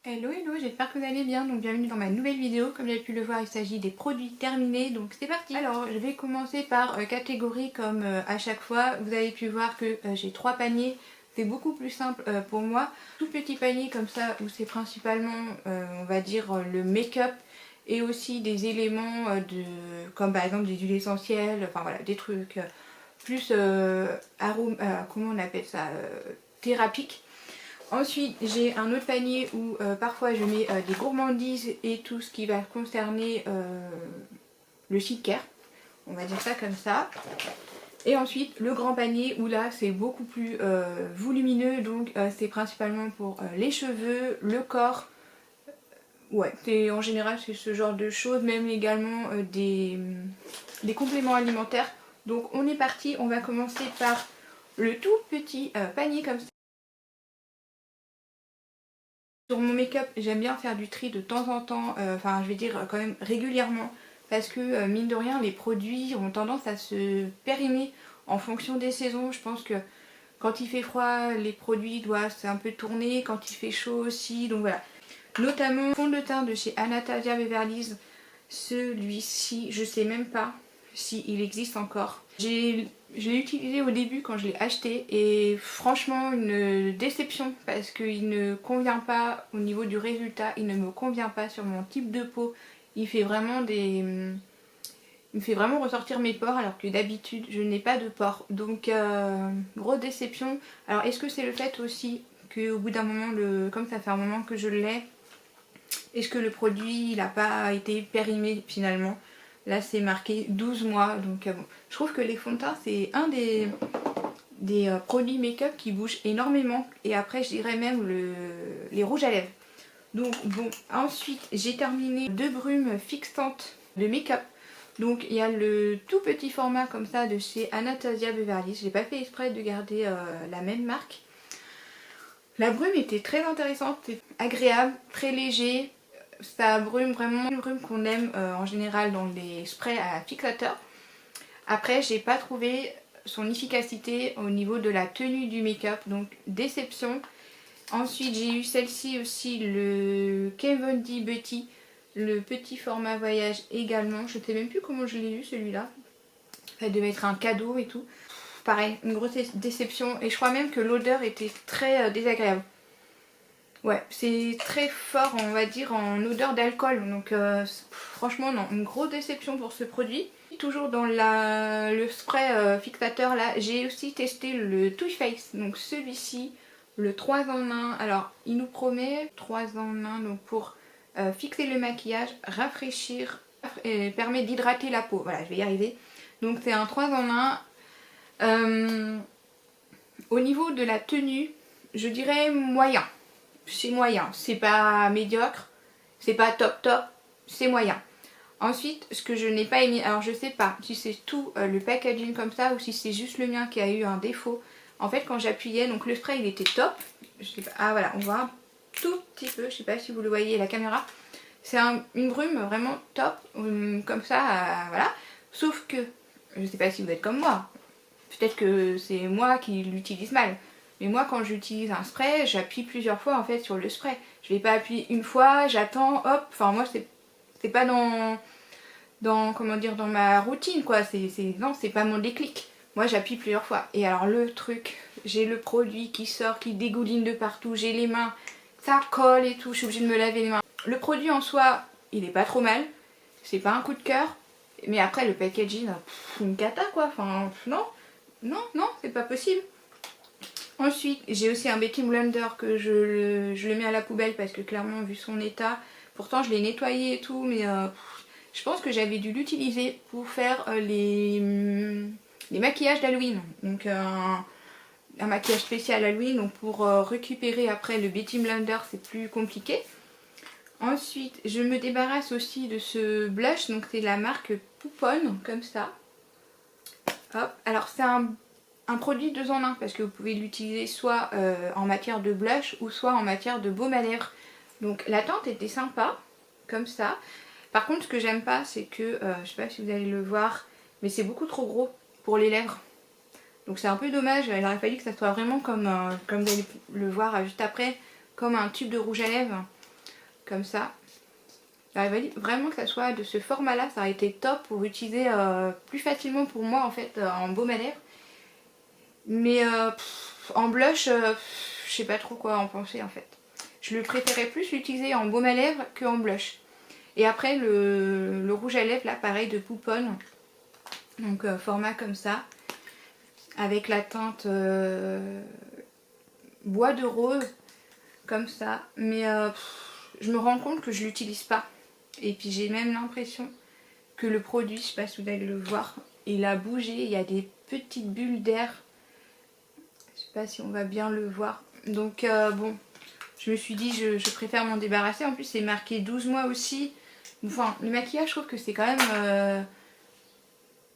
Hello hello, j'espère que vous allez bien, donc bienvenue dans ma nouvelle vidéo. Comme vous avez pu le voir, il s'agit des produits terminés, donc c'est parti. Alors je vais commencer par catégorie comme à chaque fois. Vous avez pu voir que j'ai 3 paniers, c'est beaucoup plus simple pour moi. Tout petit panier comme ça où c'est principalement on va dire le make-up et aussi des éléments comme par exemple des huiles essentielles, enfin voilà, des trucs plus comment on appelle ça, thérapiques. Ensuite, j'ai un autre panier où parfois je mets des gourmandises et tout ce qui va concerner le skincare. On va dire ça comme ça. Et ensuite, le grand panier où là, c'est beaucoup plus volumineux. Donc, c'est principalement pour les cheveux, le corps. Ouais, en général, c'est ce genre de choses. Même également des compléments alimentaires. Donc, on est parti. On va commencer par le tout petit panier comme ça. Sur mon make-up, j'aime bien faire du tri de temps en temps, enfin je vais dire quand même régulièrement, parce que mine de rien, les produits ont tendance à se périmer en fonction des saisons. Je pense que quand il fait froid, les produits doivent un peu tourner, quand il fait chaud aussi, donc voilà. Notamment le fond de teint de chez Anastasia Beverly Hills, celui-ci, je sais même pas s'il existe encore. Je l'ai utilisé au début quand je l'ai acheté et franchement une déception parce qu'il ne convient pas au niveau du résultat, il ne me convient pas sur mon type de peau. Il fait vraiment il me fait vraiment ressortir mes pores alors que d'habitude je n'ai pas de pores. Donc grosse déception. Alors est-ce que c'est le fait aussi qu'au bout d'un moment, comme ça fait un moment que je l'ai, est-ce que le produit il n'a pas été périmé finalement? Là c'est marqué 12 mois, donc bon. Je trouve que les fonds de teint c'est un des produits make-up qui bougent énormément. Et après je dirais même les rouges à lèvres. Donc bon, ensuite j'ai terminé 2 brumes fixantes de make-up. Donc il y a le tout petit format comme ça de chez Anastasia Beverly Hills. J'ai pas fait exprès de garder la même marque. La brume était très intéressante, c'est agréable, très léger. Ça brume vraiment, une brume qu'on aime en général dans les sprays à fixateur. Après, j'ai pas trouvé son efficacité au niveau de la tenue du make-up, donc déception. Ensuite, j'ai eu celle-ci aussi, le Kat Von D Beauty, le petit format voyage également. Je sais même plus comment je l'ai eu celui-là. Ça devait être un cadeau et tout. Pareil, une grosse déception. Et je crois même que l'odeur était très désagréable. Ouais, c'est très fort, on va dire, en odeur d'alcool. Donc franchement, non, une grosse déception pour ce produit. Toujours dans le spray fixateur, là, j'ai aussi testé le Too Faced. Donc celui-ci, le 3 en 1. Alors, il nous promet 3 en 1 donc pour fixer le maquillage, rafraîchir et permet d'hydrater la peau. Voilà, je vais y arriver. Donc c'est un 3 en 1. Au niveau de la tenue, je dirais moyen. C'est moyen, c'est pas médiocre, c'est pas top top, c'est moyen. Ensuite, ce que je n'ai pas aimé, alors je sais pas si c'est tout le packaging comme ça ou si c'est juste le mien qui a eu un défaut. En fait, quand j'appuyais, donc le spray il était top. Je sais pas, ah voilà, on voit un tout petit peu, je sais pas si vous le voyez à la caméra. C'est une brume vraiment top, comme ça, voilà. Sauf que, je sais pas si vous êtes comme moi, peut-être que c'est moi qui l'utilise mal. Mais moi quand j'utilise un spray, j'appuie plusieurs fois en fait sur le spray. Je vais pas appuyer une fois, j'attends, hop. Enfin moi c'est pas comment dire, dans ma routine quoi. Non, c'est pas mon déclic. Moi j'appuie plusieurs fois. Et alors le truc, j'ai le produit qui sort, qui dégouline de partout, j'ai les mains, ça colle et tout, je suis obligée de me laver les mains. Le produit en soi, il est pas trop mal. C'est pas un coup de cœur. Mais après le packaging, une cata quoi. Enfin non. Non, non, c'est pas possible. Ensuite, j'ai aussi un Betty Blender que je le mets à la poubelle parce que clairement, vu son état, pourtant je l'ai nettoyé et tout, mais je pense que j'avais dû l'utiliser pour faire les maquillages d'Halloween. Donc un maquillage spécial Halloween, donc pour récupérer après le Betty Blender, c'est plus compliqué. Ensuite, je me débarrasse aussi de ce blush, donc c'est la marque Pouponne, comme ça. Hop. Alors c'est un produit 2 en 1 parce que vous pouvez l'utiliser soit en matière de blush ou soit en matière de baume à lèvres. Donc la teinte était sympa, comme ça. Par contre ce que j'aime pas c'est que, je sais pas si vous allez le voir, mais c'est beaucoup trop gros pour les lèvres. Donc c'est un peu dommage, il aurait fallu que ça soit vraiment comme vous allez le voir juste après, comme un tube de rouge à lèvres. comme ça. J'aurais vraiment que ça soit de ce format là, ça aurait été top pour utiliser plus facilement pour moi en fait en baume à lèvres. Mais en blush, je sais pas trop quoi en penser en fait. Je le préférais plus l'utiliser en baume à lèvres qu'en blush. Et après le rouge à lèvres là, pareil de Pouponne. Donc format comme ça. Avec la teinte bois de rose. Comme ça. Mais je me rends compte que je l'utilise pas. Et puis j'ai même l'impression que le produit, je sais pas si vous allez le voir, il a bougé. Il y a des petites bulles d'air. Je sais pas si on va bien le voir. Donc bon, je me suis dit je préfère m'en débarrasser. En plus c'est marqué 12 mois aussi. Enfin le maquillage je trouve que c'est quand même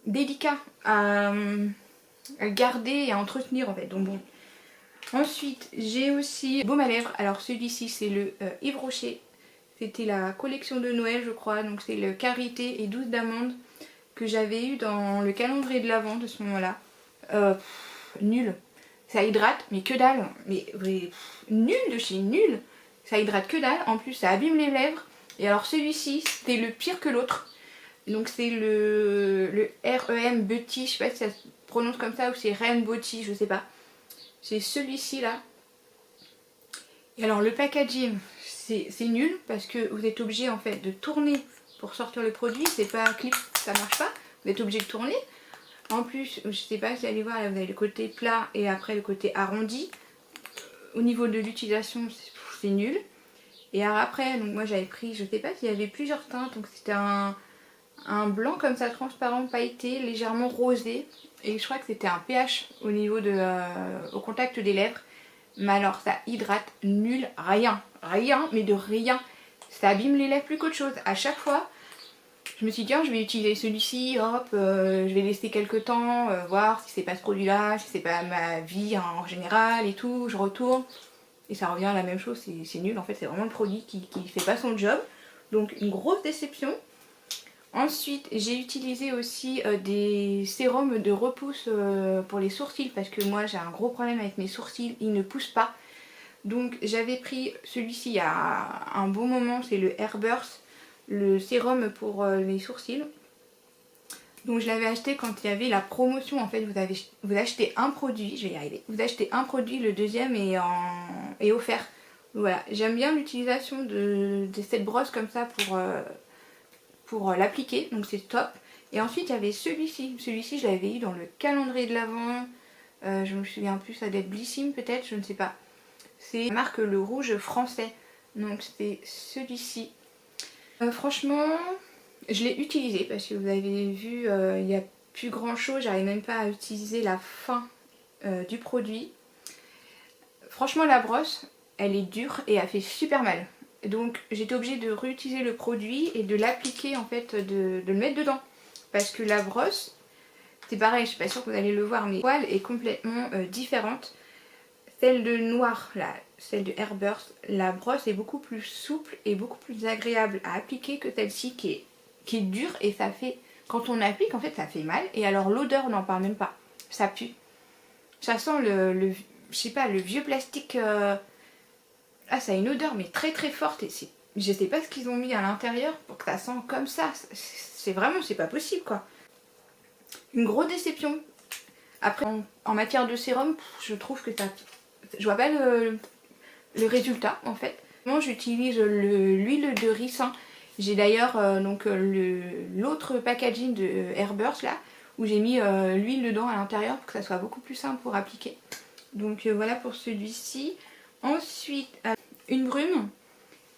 délicat à garder et à entretenir en fait. Donc bon. Ensuite j'ai aussi baume à lèvres. Alors celui-ci c'est le Yves Rocher. C'était la collection de Noël je crois. Donc c'est le Karité et douce d'amande que j'avais eu dans le calendrier de l'Avent de ce moment là. Nul. Ça hydrate, mais que dalle. Mais nul de chez nul. Ça hydrate que dalle. En plus, ça abîme les lèvres. Et alors celui-ci, c'était le pire que l'autre. Donc c'est le REM Beauty. Je sais pas si ça se prononce comme ça ou c'est REM Beauty, je sais pas. C'est celui-ci là. Et alors le packaging, c'est nul parce que vous êtes obligé en fait de tourner pour sortir le produit. C'est pas clip, ça marche pas. Vous êtes obligé de tourner. En plus, je sais pas si vous allez voir, là vous avez le côté plat et après le côté arrondi. Au niveau de l'utilisation, c'est nul. Et alors après, donc moi j'avais pris, je sais pas s'il y avait plusieurs teintes. Donc c'était un blanc comme ça, transparent, pailleté, légèrement rosé. Et je crois que c'était un pH au niveau au contact des lèvres. Mais alors ça hydrate nul, rien. Rien, mais de rien. Ça abîme les lèvres plus qu'autre chose. À chaque fois... Je me suis dit tiens je vais utiliser celui-ci, hop, je vais laisser quelques temps, voir si c'est pas ce produit là, si c'est pas ma vie en général et tout, je retourne et ça revient à la même chose, c'est nul en fait, c'est vraiment le produit qui fait pas son job, donc une grosse déception. Ensuite j'ai utilisé aussi des sérums de repousse pour les sourcils parce que moi j'ai un gros problème avec mes sourcils, ils ne poussent pas. Donc j'avais pris celui-ci il y a un bon moment, c'est le Airburst. Le sérum pour les sourcils. Donc je l'avais acheté quand il y avait la promotion en fait. Vous achetez un produit, je vais y arriver. Vous achetez un produit, le deuxième est offert. Donc, voilà, j'aime bien l'utilisation de cette brosse comme ça pour l'appliquer. Donc c'est top. Et ensuite il y avait celui-ci. Celui-ci je l'avais eu dans le calendrier de l'Avent. Je me souviens plus, ça doit être Blissim peut-être, je ne sais pas. C'est la marque Le Rouge français. Donc c'est celui-ci. Franchement, je l'ai utilisé parce que vous avez vu, il n'y a plus grand chose, j'arrive même pas à utiliser la fin du produit. Franchement la brosse, elle est dure et elle fait super mal. Donc j'étais obligée de réutiliser le produit et de l'appliquer en fait, de le mettre dedans. Parce que la brosse, c'est pareil, je suis pas sûre que vous allez le voir, mais la poêle est complètement différente. Celle de noir, là, celle de Airburst, la brosse est beaucoup plus souple et beaucoup plus agréable à appliquer que celle-ci qui est dure et ça fait, quand on applique en fait ça fait mal. Et alors l'odeur on n'en parle même pas, ça pue. Ça sent je sais pas, le vieux plastique, ah ça a une odeur mais très très forte et je sais pas ce qu'ils ont mis à l'intérieur pour que ça sent comme ça, c'est vraiment, c'est pas possible quoi. Une grosse déception. Après en matière de sérum, je trouve que ça... Je vois pas le résultat en fait. Moi j'utilise l'huile de ricin. J'ai d'ailleurs l'autre packaging de Airburst là où j'ai mis l'huile dedans à l'intérieur pour que ça soit beaucoup plus simple pour appliquer. Donc voilà pour celui-ci. Ensuite une brume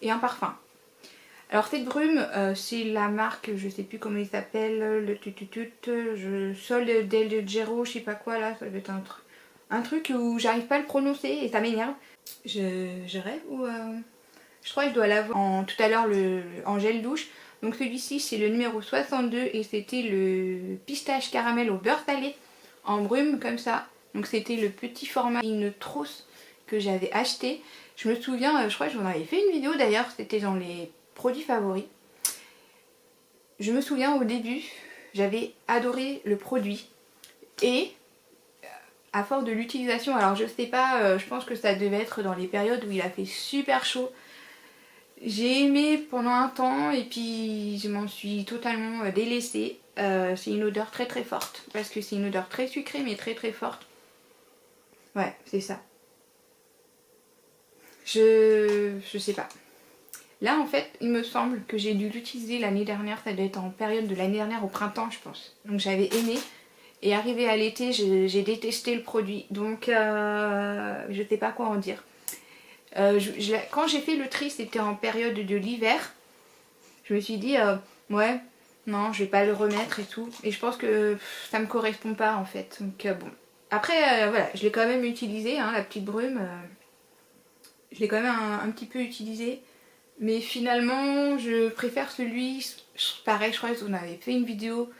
et un parfum. Alors cette brume c'est la marque, je sais plus comment il s'appelle, le Sol del Gero, je sais pas quoi là, ça doit être un truc où j'arrive pas à le prononcer et ça m'énerve. Je rêve ou je crois que je dois l'avoir tout à l'heure en gel douche. Donc celui-ci c'est le numéro 62 et c'était le pistache caramel au beurre salé en brume comme ça. Donc c'était le petit format, une trousse que j'avais acheté. Je me souviens, je crois que j'en avais fait une vidéo d'ailleurs, c'était dans les produits favoris. Je me souviens au début, j'avais adoré le produit et à force de l'utilisation, alors je sais pas, je pense que ça devait être dans les périodes où il a fait super chaud. J'ai aimé pendant un temps et puis je m'en suis totalement délaissée. C'est une odeur très très forte parce que c'est une odeur très sucrée mais très très forte. Ouais, c'est ça. Je sais pas. Là en fait, il me semble que j'ai dû l'utiliser l'année dernière, ça doit être en période de l'année dernière au printemps je pense. Donc j'avais aimé et arrivé à l'été, j'ai détesté le produit. Donc je sais pas quoi en dire. Quand j'ai fait le tri, c'était en période de l'hiver. Je me suis dit, ouais, non, je vais pas le remettre et tout. Et je pense que ça me correspond pas en fait. Donc bon. Après, voilà, je l'ai quand même utilisé, hein, la petite brume. Je l'ai quand même un petit peu utilisé. Mais finalement, je préfère celui, pareil, je crois qu'on avait fait une vidéo.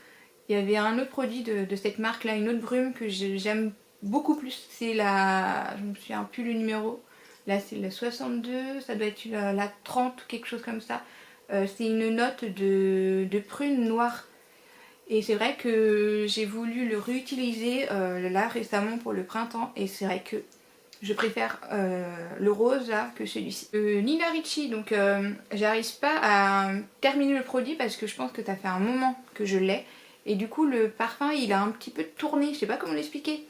Il y avait un autre produit de cette marque là, une autre brume que j'aime beaucoup plus. C'est la, je me souviens plus le numéro. Là c'est la 62, ça doit être la 30 ou quelque chose comme ça. C'est une note de prune noire. Et c'est vrai que j'ai voulu le réutiliser là récemment pour le printemps. Et c'est vrai que je préfère le rose là que celui-ci. Nina Ricci, donc j'arrive pas à terminer le produit parce que je pense que ça fait un moment que je l'ai. Et du coup le parfum il a un petit peu tourné, je sais pas comment l'expliquer.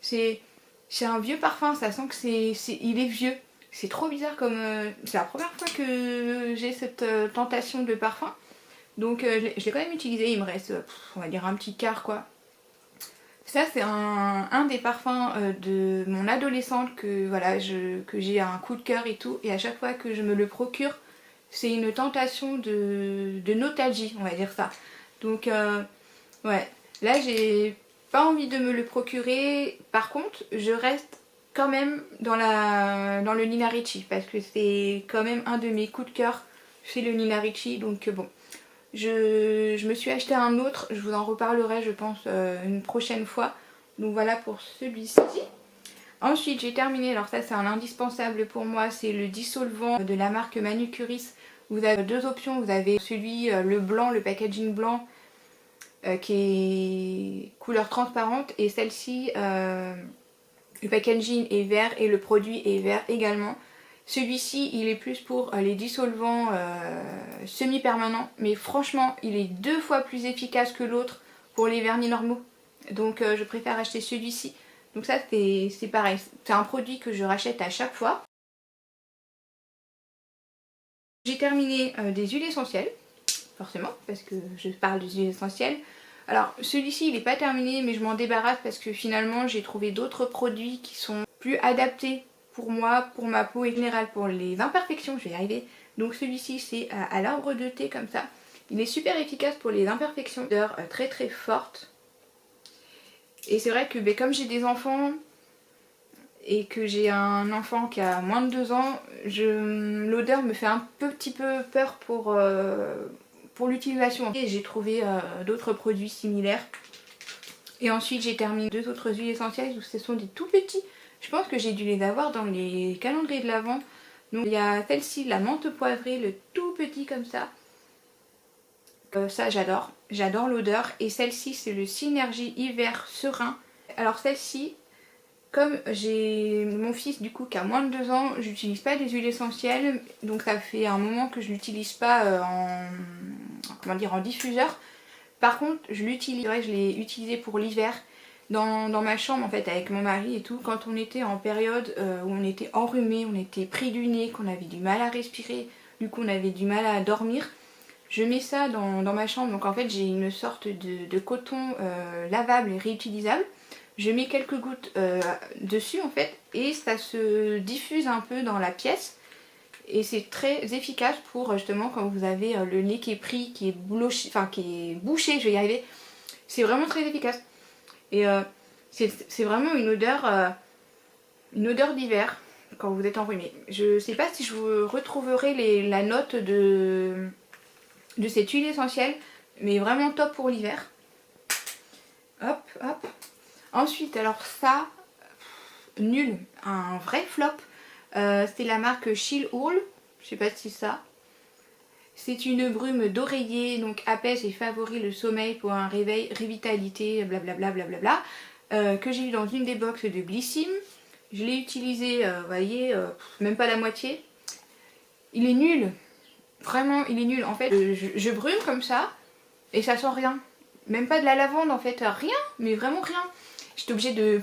C'est un vieux parfum, ça sent que il est vieux. C'est trop bizarre comme... c'est la première fois que j'ai cette tentation de parfum. Donc je l'ai quand même utilisé, il me reste on va dire un petit quart quoi. Ça c'est un des parfums de mon adolescente que voilà que j'ai un coup de cœur et tout. Et à chaque fois que je me le procure, c'est une tentation de nostalgie, on va dire ça. Donc ouais, là j'ai pas envie de me le procurer. Par contre, je reste quand même dans le Nina Ricci parce que c'est quand même un de mes coups de cœur chez le Nina Ricci. Donc bon, je me suis acheté un autre, je vous en reparlerai je pense une prochaine fois. Donc voilà pour celui-ci. Ensuite j'ai terminé, alors ça c'est un indispensable pour moi, c'est le dissolvant de la marque Manucuris. Vous avez deux options, vous avez celui le blanc, le packaging blanc qui est couleur transparente, et celle-ci le packaging est vert et le produit est vert également. Celui-ci il est plus pour les dissolvants semi-permanents, mais franchement il est 2 fois plus efficace que l'autre pour les vernis normaux. Donc je préfère acheter celui-ci. Donc ça c'est pareil, c'est un produit que je rachète à chaque fois. J'ai terminé des huiles essentielles, forcément, parce que je parle des huiles essentielles. Alors celui-ci il n'est pas terminé, mais je m'en débarrasse parce que finalement j'ai trouvé d'autres produits qui sont plus adaptés pour moi, pour ma peau et en général pour les imperfections, je vais y arriver. Donc celui-ci c'est à l'arbre de thé comme ça. Il est super efficace pour les imperfections, odeur très très forte. Et c'est vrai que comme j'ai des enfants et que j'ai un enfant qui a moins de 2 ans, l'odeur me fait un petit peu peur pour l'utilisation. Et j'ai trouvé d'autres produits similaires. Et ensuite j'ai terminé 2 autres huiles essentielles où ce sont des tout petits. Je pense que j'ai dû les avoir dans les calendriers de l'Avent. Donc il y a celle-ci, la menthe poivrée, le tout petit comme ça. Ça j'adore, j'adore l'odeur. Et celle-ci c'est le Synergie Hiver Serein. Alors celle-ci, comme j'ai mon fils du coup qui a moins de 2 ans, j'utilise pas des huiles essentielles. Donc ça fait un moment que je l'utilise pas en diffuseur. Par contre je l'utilise, je l'ai utilisé pour l'hiver dans ma chambre en fait avec mon mari et tout. Quand on était en période où on était enrhumé, on était pris du nez, qu'on avait du mal à respirer, du coup on avait du mal à dormir. Je mets ça dans ma chambre, donc en fait j'ai une sorte de coton lavable et réutilisable. Je mets quelques gouttes dessus en fait et ça se diffuse un peu dans la pièce. Et c'est très efficace pour justement quand vous avez le nez qui est pris, qui est bouché, je vais y arriver. C'est vraiment très efficace. Et c'est vraiment une odeur d'hiver quand vous êtes enrhumé. Je sais pas si je vous retrouverai la note de cette huile essentielle, mais vraiment top pour l'hiver. Hop, hop. Ensuite, alors ça, nul, un vrai flop. C'était la marque Chill Owl, je sais pas si ça. C'est une brume d'oreiller, donc apaise et favorise le sommeil pour un réveil, revitalité, blablabla, blablabla. Que j'ai eu dans une des box de Blissim. Je l'ai utilisé, vous voyez, même pas la moitié. il est nul. Vraiment, il est nul. En fait, je brume comme ça et ça sent rien. Même pas de la lavande en fait, rien, mais vraiment rien. J'étais obligée de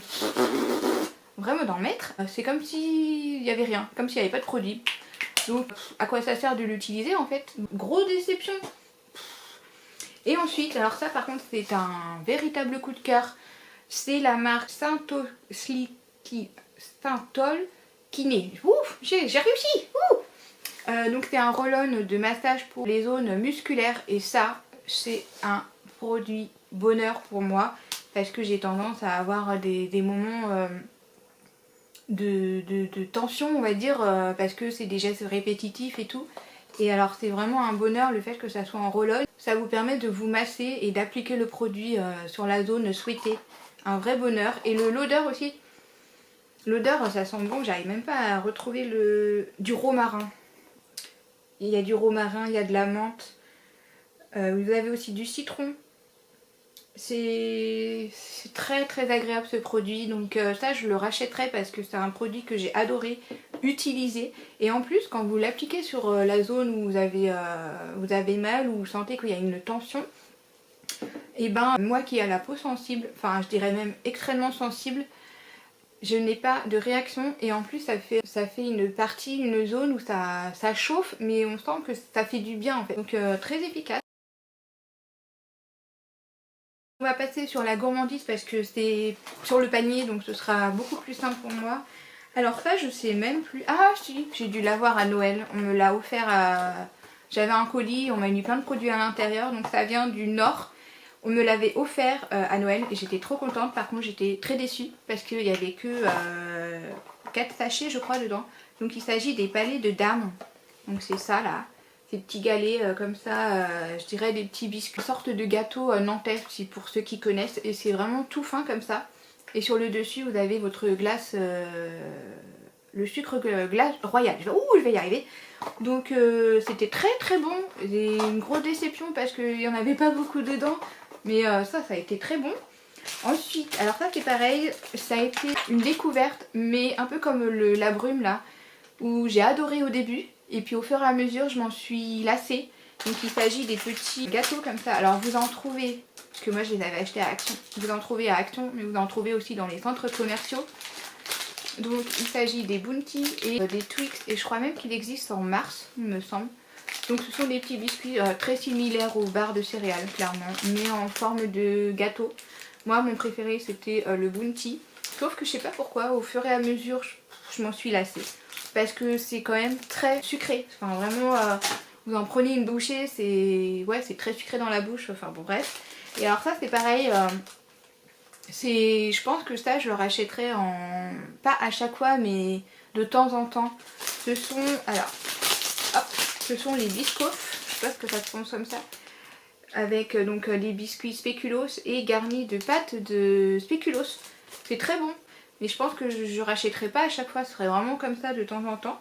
vraiment d'en mettre. C'est comme s'il y avait rien, comme s'il n'y avait pas de produit. Donc à quoi ça sert de l'utiliser en fait? Grosse déception. Et ensuite, alors ça par contre c'est un véritable coup de cœur. C'est la marque Saintol Kiné. Ouf, j'ai réussi. Donc c'est un roll-on de massage pour les zones musculaires. Et ça, c'est un produit bonheur pour moi. Parce que j'ai tendance à avoir des moments de tension, on va dire. Parce que c'est des gestes répétitifs et tout. Et alors c'est vraiment un bonheur le fait que ça soit en roll-on. Ça vous permet de vous masser et d'appliquer le produit sur la zone souhaitée. Un vrai bonheur. Et l'odeur aussi. L'odeur, ça sent bon. J'arrive même pas à retrouver du romarin. Il y a du romarin, il y a de la menthe. Vous avez aussi du citron. C'est très très agréable ce produit. Donc ça je le rachèterai parce que c'est un produit que j'ai adoré utiliser. Et en plus quand vous l'appliquez sur la zone où vous avez mal ou vous sentez qu'il y a une tension, et ben moi qui ai la peau sensible, enfin je dirais même extrêmement sensible, je n'ai pas de réaction. Et en plus ça fait une zone où ça chauffe, mais on sent que ça fait du bien en fait. Donc très efficace. On va passer sur la gourmandise parce que c'est sur le panier, donc ce sera beaucoup plus simple pour moi. Alors ça je sais même plus. Ah si, j'ai dû l'avoir à Noël. On me l'a offert à... J'avais un colis, on m'a mis plein de produits à l'intérieur. Donc ça vient du Nord. On me l'avait offert à Noël et j'étais trop contente. Par contre j'étais très déçue parce qu'il n'y avait que 4 sachets je crois dedans. Donc il s'agit des palets de dames. Donc c'est ça là. Des petits galets comme ça, je dirais des petits biscuits, sorte de gâteau nantais si pour ceux qui connaissent. Et c'est vraiment tout fin comme ça. Et sur le dessus vous avez votre glace, le sucre glace royal. Ouh, je vais y arriver. Donc c'était très très bon. J'ai une grosse déception parce qu'il n'y en avait pas beaucoup dedans. Mais ça a été très bon. Ensuite, alors ça c'est pareil, ça a été une découverte, mais un peu comme la brume là, où j'ai adoré au début. Et puis au fur et à mesure je m'en suis lassée. Donc il s'agit des petits gâteaux comme ça. Alors vous en trouvez, parce que moi je les avais achetés à Action. Vous en trouvez à Action, mais vous en trouvez aussi dans les centres commerciaux. Donc il s'agit des Bounty et des Twix. Et je crois même qu'il existe en Mars, il me semble. Donc ce sont des petits biscuits très similaires aux barres de céréales clairement, mais en forme de gâteau. Moi mon préféré c'était le Bounty. Sauf que je sais pas pourquoi, au fur et à mesure je m'en suis lassée. Parce que c'est quand même très sucré. Enfin vraiment, vous en prenez une bouchée, c'est très sucré dans la bouche. Enfin bon bref. Et alors ça c'est pareil. Je pense que ça je le rachèterai pas à chaque fois mais de temps en temps. Ce sont les Biscoff. Je sais pas ce que ça se prononce comme ça. Avec donc les biscuits spéculoos et garnis de pâte de spéculoos. C'est très bon. Mais je pense que je rachèterai pas à chaque fois, ce serait vraiment comme ça de temps en temps.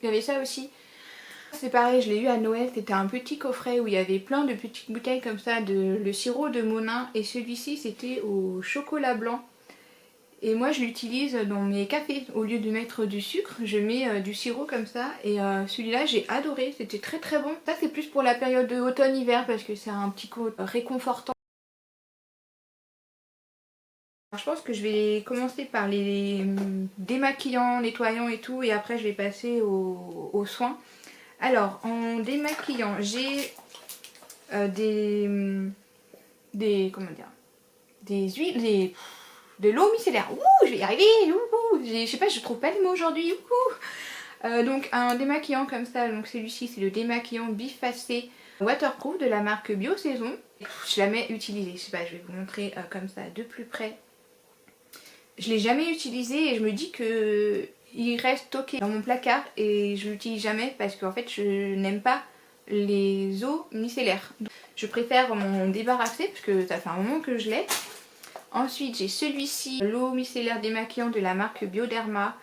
Il y avait ça aussi. C'est pareil, je l'ai eu à Noël, c'était un petit coffret où il y avait plein de petites bouteilles comme ça de le sirop de Monin. Et celui-ci c'était au chocolat blanc. Et moi je l'utilise dans mes cafés. Au lieu de mettre du sucre, je mets du sirop comme ça. Et celui-là j'ai adoré, c'était très très bon. Ça c'est plus pour la période de automne-hiver parce que c'est un petit coup réconfortant. Je pense que je vais commencer par les démaquillants, nettoyants et tout, et après je vais passer aux soins. Alors en démaquillant j'ai des huiles, de l'eau micellaire. Ouh, je vais y arriver. Je sais pas, je trouve pas les mots aujourd'hui. Donc un démaquillant comme ça, donc celui-ci c'est le démaquillant bifacé waterproof de la marque Biosaison. Je l'ai jamais utilisé, je sais pas, je vais vous montrer comme ça de plus près. Je l'ai jamais utilisé et je me dis que il reste stocké dans mon placard et je l'utilise jamais parce qu'en fait je n'aime pas les eaux micellaires. Je préfère m'en débarrasser parce que ça fait un moment que je l'ai. Ensuite j'ai celui-ci, l'eau micellaire démaquillant de la marque Bioderma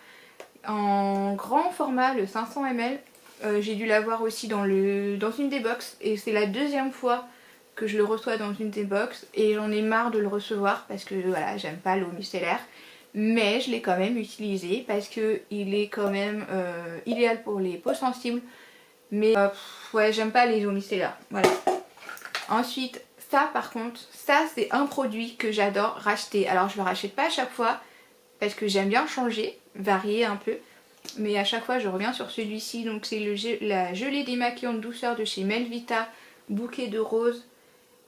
en grand format, le 500 ml. J'ai dû l'avoir aussi dans une des box et c'est la deuxième fois que je le reçois dans une des box et j'en ai marre de le recevoir parce que voilà, j'aime pas l'eau micellaire. mais je l'ai quand même utilisé parce que il est quand même idéal pour les peaux sensibles. Mais ouais, j'aime pas les eaux micellaires. Voilà. Ensuite, ça par contre, ça c'est un produit que j'adore racheter. Alors je le rachète pas à chaque fois parce que j'aime bien changer, varier un peu. Mais à chaque fois je reviens sur celui-ci. Donc c'est la gelée démaquillante douceur de chez Melvita, bouquet de rose.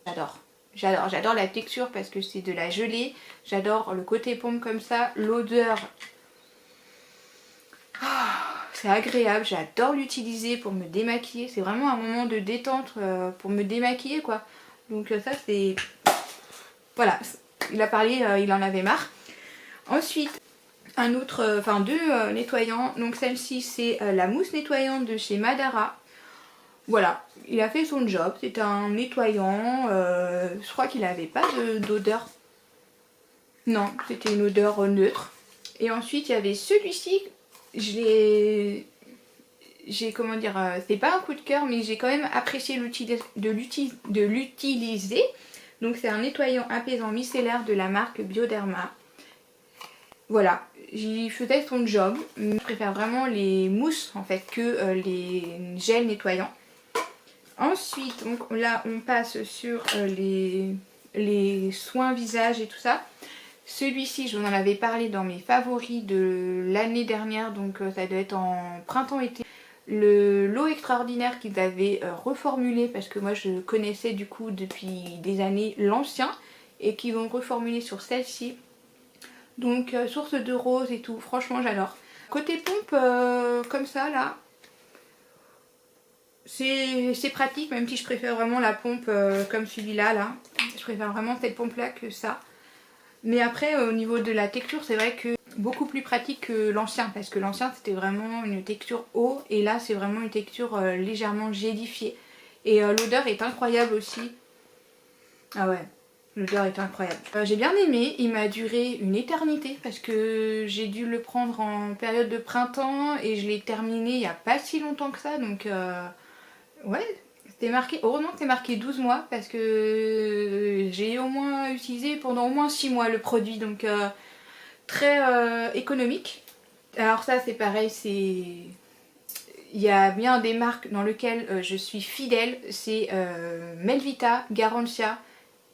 J'adore. J'adore la texture parce que c'est de la gelée. J'adore le côté pompe comme ça. L'odeur, c'est agréable. J'adore l'utiliser pour me démaquiller. C'est vraiment un moment de détente pour me démaquiller quoi. Donc ça c'est... Voilà, il a parlé, il en avait marre. Ensuite, deux nettoyants. Donc celle-ci c'est la mousse nettoyante de chez Madara. Voilà, il a fait son job, c'est un nettoyant, je crois qu'il n'avait pas d'odeur. Non, c'était une odeur neutre. Et ensuite il y avait celui-ci, comment dire, c'est pas un coup de cœur mais j'ai quand même apprécié de l'utiliser. Donc c'est un nettoyant apaisant micellaire de la marque Bioderma. Voilà, j'y faisais son job, mais je préfère vraiment les mousses en fait que les gels nettoyants. Ensuite, donc là on passe sur les soins visage et tout ça. Celui-ci, je vous en avais parlé dans mes favoris de l'année dernière, donc ça doit être en printemps-été. L'eau extraordinaire qu'ils avaient reformulé, parce que moi je connaissais du coup depuis des années l'ancien, et qu'ils ont reformulé sur celle-ci. Donc source de rose et tout, franchement j'adore. Côté pompe, comme ça là, c'est pratique, même si je préfère vraiment la pompe comme celui-là là. Je préfère vraiment cette pompe là que ça. Mais après au niveau de la texture c'est vrai que beaucoup plus pratique que l'ancien, parce que l'ancien c'était vraiment une texture eau et là c'est vraiment une texture légèrement gélifiée. Et l'odeur est incroyable aussi. Ah ouais, l'odeur est incroyable. J'ai bien aimé, il m'a duré une éternité parce que j'ai dû le prendre en période de printemps et je l'ai terminé il n'y a pas si longtemps que ça, donc ouais, c'était marqué, heureusement que c'est marqué 12 mois parce que j'ai au moins utilisé pendant au moins 6 mois le produit, donc très économique. Alors ça c'est pareil, il y a bien des marques dans lesquelles je suis fidèle, c'est Melvita, Garantia.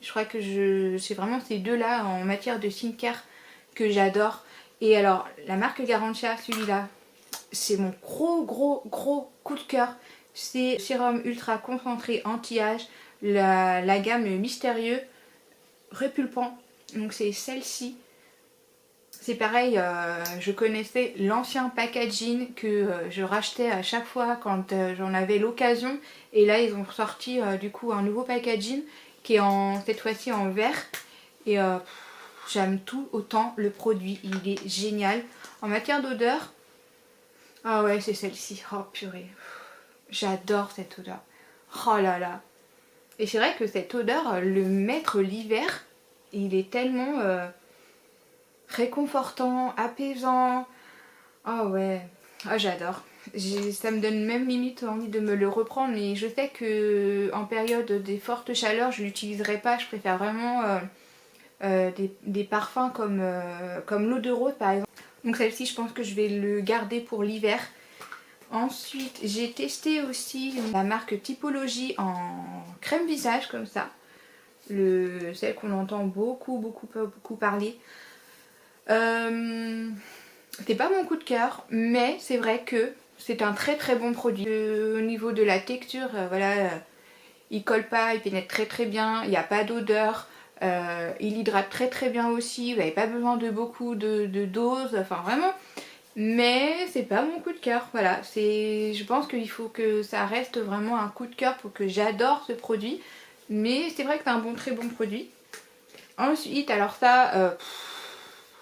Je crois que c'est vraiment ces deux-là en matière de skincare que j'adore. Et alors, la marque Garantia, celui-là, c'est mon gros coup de cœur. C'est sérum ultra concentré anti-âge, la gamme mystérieux, répulpant. Donc c'est celle-ci. C'est pareil, je connaissais l'ancien packaging que je rachetais à chaque fois quand j'en avais l'occasion. Et là, ils ont sorti du coup un nouveau packaging qui est cette fois-ci en verre. Et j'aime tout autant le produit, il est génial. En matière d'odeur, ah ouais, c'est celle-ci. Oh purée, j'adore cette odeur. Oh là là. Et c'est vrai que cette odeur, le mettre l'hiver, il est tellement réconfortant, apaisant. Oh ouais, oh, j'adore. Ça me donne même limite envie de me le reprendre, mais je sais que en période des fortes chaleurs, je l'utiliserai pas. Je préfère vraiment des parfums comme l'eau de rose par exemple. Donc celle-ci, je pense que je vais le garder pour l'hiver. Ensuite, j'ai testé aussi la marque Typologie en crème visage comme ça. Celle qu'on entend beaucoup parler. C'est pas mon coup de cœur, mais c'est vrai que c'est un très bon produit. Au niveau de la texture, voilà, il colle pas, il pénètre très bien, il n'y a pas d'odeur, il hydrate très bien aussi, vous n'avez pas besoin de beaucoup de doses, enfin vraiment. Mais c'est pas mon coup de cœur, voilà, je pense qu'il faut que ça reste vraiment un coup de cœur pour que j'adore ce produit. Mais c'est vrai que c'est un très bon produit. Ensuite, alors ça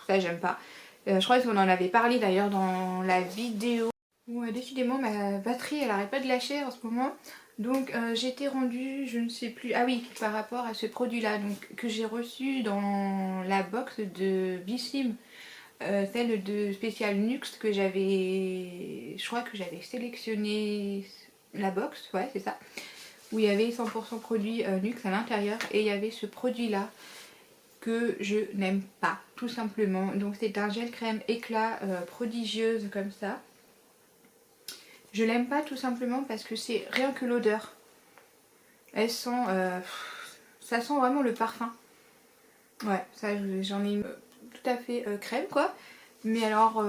j'aime pas. Je crois qu'on en avait parlé d'ailleurs dans la vidéo. Ouais, décidément ma batterie elle arrête pas de lâcher en ce moment. Donc j'étais rendue, je ne sais plus, ah oui, par rapport à ce produit là donc, que j'ai reçu dans la box de Bislim, celle de spécial Nuxe que je crois que j'avais sélectionné la box, ouais c'est ça, où il y avait 100% produit Nuxe à l'intérieur et il y avait ce produit là que je n'aime pas, tout simplement. Donc c'est un gel crème éclat prodigieuse comme ça. Je l'aime pas tout simplement parce que c'est rien que l'odeur. Elle sent... ça sent vraiment le parfum. Ouais, ça j'en ai tout à fait crème quoi. Mais alors,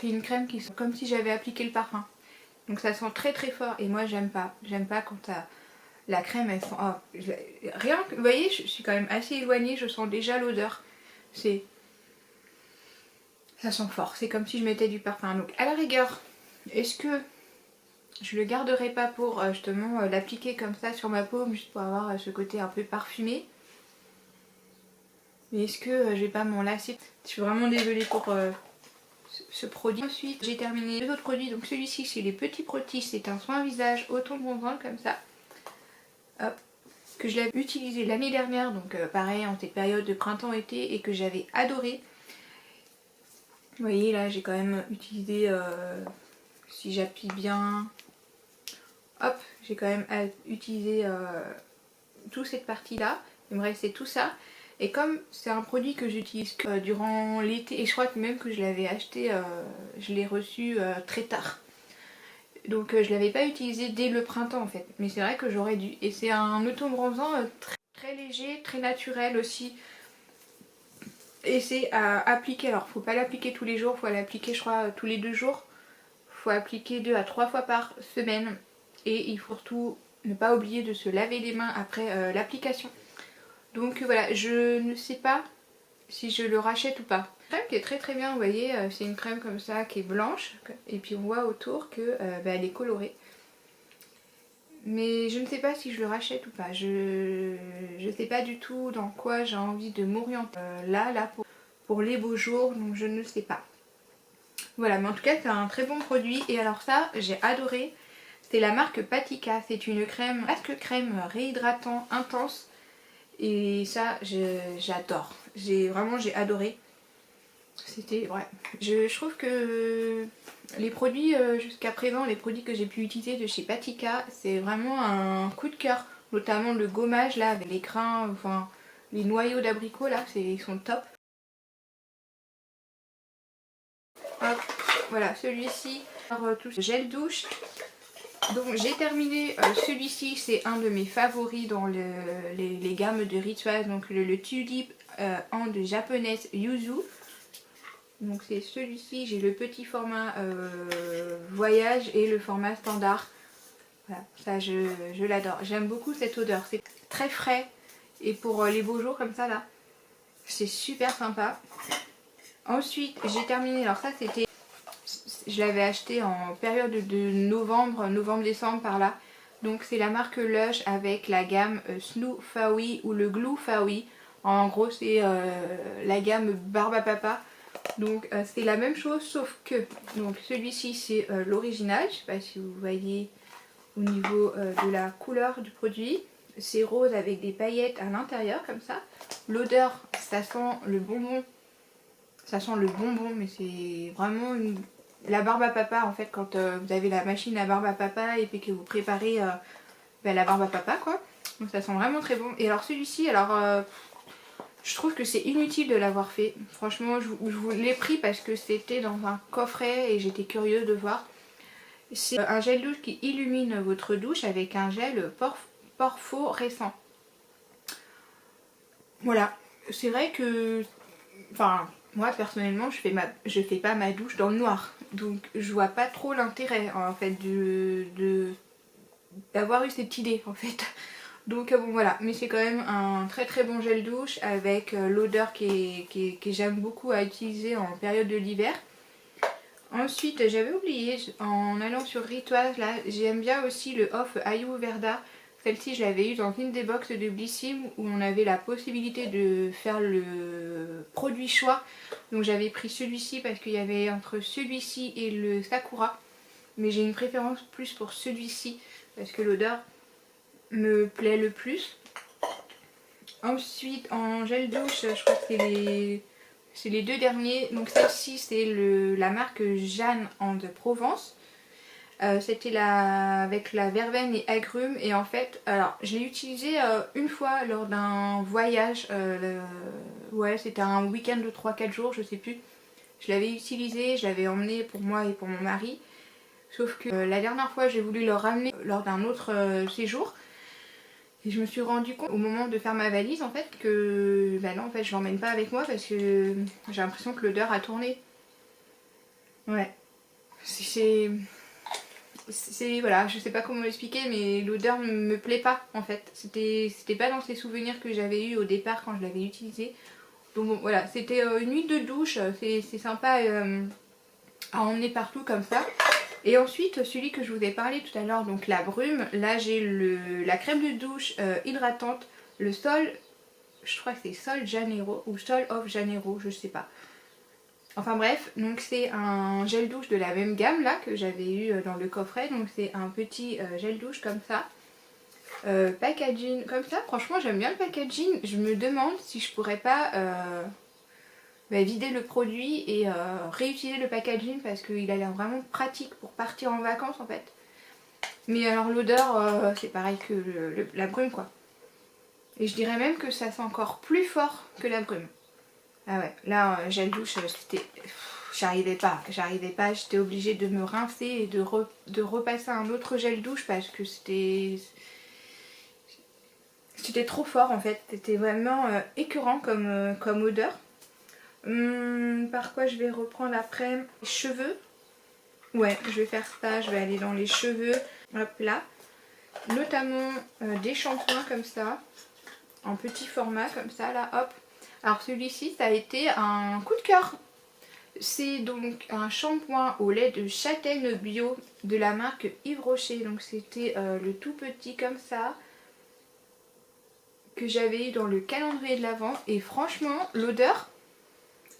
c'est une crème qui sent comme si j'avais appliqué le parfum. Donc ça sent très très fort et moi j'aime pas. J'aime pas quand la crème elle sent... Oh, rien que... Vous voyez, je suis quand même assez éloignée, je sens déjà l'odeur. C'est... Ça sent fort, c'est comme si je mettais du parfum. Donc à la rigueur, est-ce que je le garderai pas pour justement l'appliquer comme ça sur ma paume, juste pour avoir ce côté un peu parfumé? Mais est-ce que je vais pas m'en lasser? Je suis vraiment désolée pour ce produit. Ensuite j'ai terminé deux autres produits. Donc celui-ci c'est les petits Protis, c'est un soin visage au thon bronzant comme ça. Hop. Que je l'avais utilisé l'année dernière, donc pareil en cette période de printemps-été et que j'avais adoré. Vous voyez là j'ai quand même utilisé, si j'appuie bien, hop, j'ai quand même utilisé toute cette partie là, il me restait tout ça. Et comme c'est un produit que j'utilise que durant l'été, et je crois que même que je l'avais acheté, je l'ai reçu très tard. Donc je l'avais pas utilisé dès le printemps en fait, mais c'est vrai que j'aurais dû. Et c'est un auto-bronzant très léger, très naturel aussi. Et c'est à appliquer, alors faut pas l'appliquer tous les jours, faut l'appliquer je crois tous les 2 jours. Faut appliquer 2 à 3 fois par semaine. Et il faut surtout ne pas oublier de se laver les mains après l'application. Donc voilà, je ne sais pas si je le rachète ou pas. Crème qui est très très bien, vous voyez, c'est une crème comme ça qui est blanche. Et puis on voit autour que elle est colorée. Mais je ne sais pas si je le rachète ou pas. Je sais pas du tout dans quoi j'ai envie de m'orienter là pour les beaux jours, donc je ne sais pas. Voilà, mais en tout cas c'est un très bon produit. Et alors ça, j'ai adoré. C'est la marque Patika. C'est une crème, masque crème réhydratant intense. Et ça, j'adore. J'ai adoré. C'était, ouais. Je trouve que les produits jusqu'à présent, les produits que j'ai pu utiliser de chez Patika, c'est vraiment un coup de cœur. Notamment le gommage là, avec les grains, enfin les noyaux d'abricot là, ils sont top. Hop, voilà, celui-ci, tout ce gel douche. Donc j'ai terminé celui-ci, c'est un de mes favoris dans les gammes de Rituals, donc le Tulip and japonaise Yuzu. Donc c'est celui-ci, j'ai le petit format voyage et le format standard. Voilà, ça je l'adore. J'aime beaucoup cette odeur, c'est très frais et pour les beaux jours comme ça là, c'est super sympa. Ensuite j'ai terminé, alors ça c'était, je l'avais acheté en période de novembre-décembre par là. Donc c'est la marque Lush avec la gamme Snoo Fawi ou le Glue Fawi. En gros c'est la gamme Barbe à Papa. Donc c'est la même chose sauf que donc celui-ci c'est l'original. Je sais pas si vous voyez au niveau de la couleur du produit. C'est rose avec des paillettes à l'intérieur comme ça. L'odeur, ça sent le bonbon. Ça sent le bonbon mais c'est vraiment la barbe à papa en fait quand vous avez la machine à barbe à papa et puis que vous préparez la barbe à papa quoi. Donc ça sent vraiment très bon. Et alors celui-ci, alors je trouve que c'est inutile de l'avoir fait. Franchement je vous l'ai pris parce que c'était dans un coffret et j'étais curieuse de voir. C'est un gel douche qui illumine votre douche avec un gel phosphorescent. Voilà, c'est vrai que, enfin, moi personnellement je fais pas ma douche dans le noir. Donc je vois pas trop l'intérêt en fait d'avoir eu cette idée en fait. Donc bon voilà, mais c'est quand même un très très bon gel douche avec l'odeur que j'aime beaucoup à utiliser en période de l'hiver. Ensuite j'avais oublié, en allant sur Rituals là, j'aime bien aussi le Off Ayurveda. Celle-ci je l'avais eu dans une des box de Blissim où on avait la possibilité de faire le produit choix. Donc j'avais pris celui-ci parce qu'il y avait entre celui-ci et le Sakura. Mais j'ai une préférence plus pour celui-ci parce que l'odeur me plaît le plus. Ensuite en gel douche, je crois que c'est les deux derniers. Donc celle-ci c'est la marque Jeanne and Provence. C'était avec la verveine et agrumes. Et en fait, alors je l'ai utilisé une fois lors d'un voyage. Ouais, c'était un week-end de 3-4 jours, je sais plus. Je l'avais utilisé, je l'avais emmené pour moi et pour mon mari. Sauf que la dernière fois, j'ai voulu le ramener lors d'un autre séjour. Et je me suis rendu compte au moment de faire ma valise en fait que bah non, en fait, je l'emmène pas avec moi parce que j'ai l'impression que l'odeur a tourné. Ouais. Voilà, je sais pas comment l'expliquer, mais l'odeur ne me plaît pas en fait. C'était pas dans ces souvenirs que j'avais eu au départ quand je l'avais utilisé. Donc bon, voilà, c'était une huile de douche, c'est sympa à emmener partout comme ça. Et ensuite, celui que je vous ai parlé tout à l'heure, donc la brume, là j'ai la crème de douche hydratante, le Sol, je crois que c'est Sol Janeiro ou Sol of Janeiro, je sais pas. Enfin bref, donc c'est un gel douche de la même gamme là que j'avais eu dans le coffret, donc c'est un petit gel douche comme ça. Packaging comme ça, franchement j'aime bien le packaging, je me demande si je pourrais pas vider le produit et réutiliser le packaging parce qu'il a l'air vraiment pratique pour partir en vacances en fait. Mais alors l'odeur c'est pareil que la brume quoi. Et je dirais même que ça sent encore plus fort que la brume. Ah ouais, là gel douche c'était... J'arrivais pas, j'étais obligée de me rincer et de repasser un autre gel douche parce que c'était trop fort en fait, c'était vraiment écœurant comme odeur. Par quoi je vais reprendre après? Les cheveux. Ouais, je vais faire ça, je vais aller dans les cheveux. Hop là. Notamment des shampoings comme ça, en petit format comme ça là, hop. Alors celui-ci ça a été un coup de cœur. C'est donc un shampoing au lait de châtaigne bio de la marque Yves Rocher. Donc c'était le tout petit comme ça que j'avais eu dans le calendrier de l'Avent. Et franchement l'odeur,